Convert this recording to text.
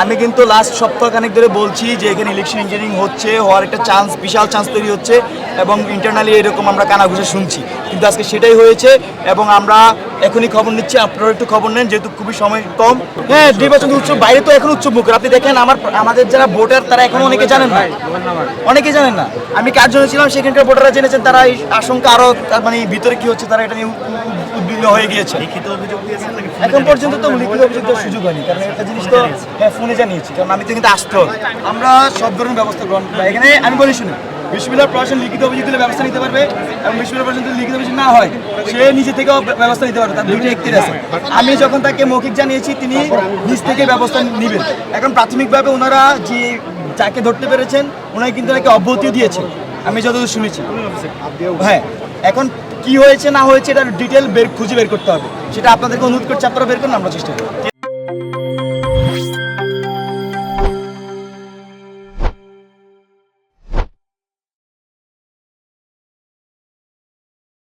আমি কিন্তু লাস্ট সপ্তাহখানেক ধরে বলছি যে এখানে ইলেকশন ইঞ্জিনিয়ারিং হচ্ছে, হওয়ার একটা চান্স, বিশাল চান্স তৈরি হচ্ছে এবং ইন্টারনালি এরকম আমরা কানাঘুষে শুনছি, কিন্তু আজকে সেটাই হয়েছে এবং আমরা এখনই খবর নিচ্ছি। আপনারা একটু খবর নেন, যেহেতু খুবই সময় কম। হ্যাঁ, নির্বাচন উৎসব বাইরে তো এখন উৎসব মুখর। আপনি দেখেন আমাদের যারা ভোটার তারা এখন অনেকে জানেন না, অনেকেই জানেন না। আমি কার জন্য ছিলাম সেখানকার ভোটাররা জেনেছেন, তারা এই আশঙ্কা আরও মানে ভিতরে কি হচ্ছে তারা এটা নিয়ে উদ্বিগ্ন হয়ে গিয়েছে। এখন পর্যন্ত তো লিখিত অভিযোগ দেওয়ার সুযোগ হয়নি, কারণ একটা জিনিস তো হ্যাঁ ফোনে জানিয়েছি, কারণ আমি তো কিন্তু আসতে হবে। আমরা সব ধরনের ব্যবস্থা গ্রহণ করি এখানে। আমি বলি শুনি, বিশ্ববিদ্যালয় প্রশাসন লিখিত অভিযোগ দিলে ব্যবস্থা নিতে পারবে এবং বিশ্ববিদ্যালয় প্রশাসন যদি লিখিত অভিযোগ না হয় সে নিজে থেকেও ব্যবস্থা নিতে পারবে, তার দুইটা এখতিয়ার আছে। আমি যখন তাকে মৌখিক জানিয়েছি তিনি নিজ থেকে ব্যবস্থা নেবেন। এখন প্রাথমিকভাবে ওনারা যে যাকে ধরতে পেরেছেন ওনাকে কিন্তু তাকে অব্যাহতিও দিয়েছে, আমি যতদূর শুনেছি। হ্যাঁ, এখন কি হয়েছে না হয়েছে এটার ডিটেল খুঁজে বের করতে হবে, সেটা আপনাদেরকে অনুরোধ করছি, আপনারা বের করুন, আমরা চেষ্টা করি।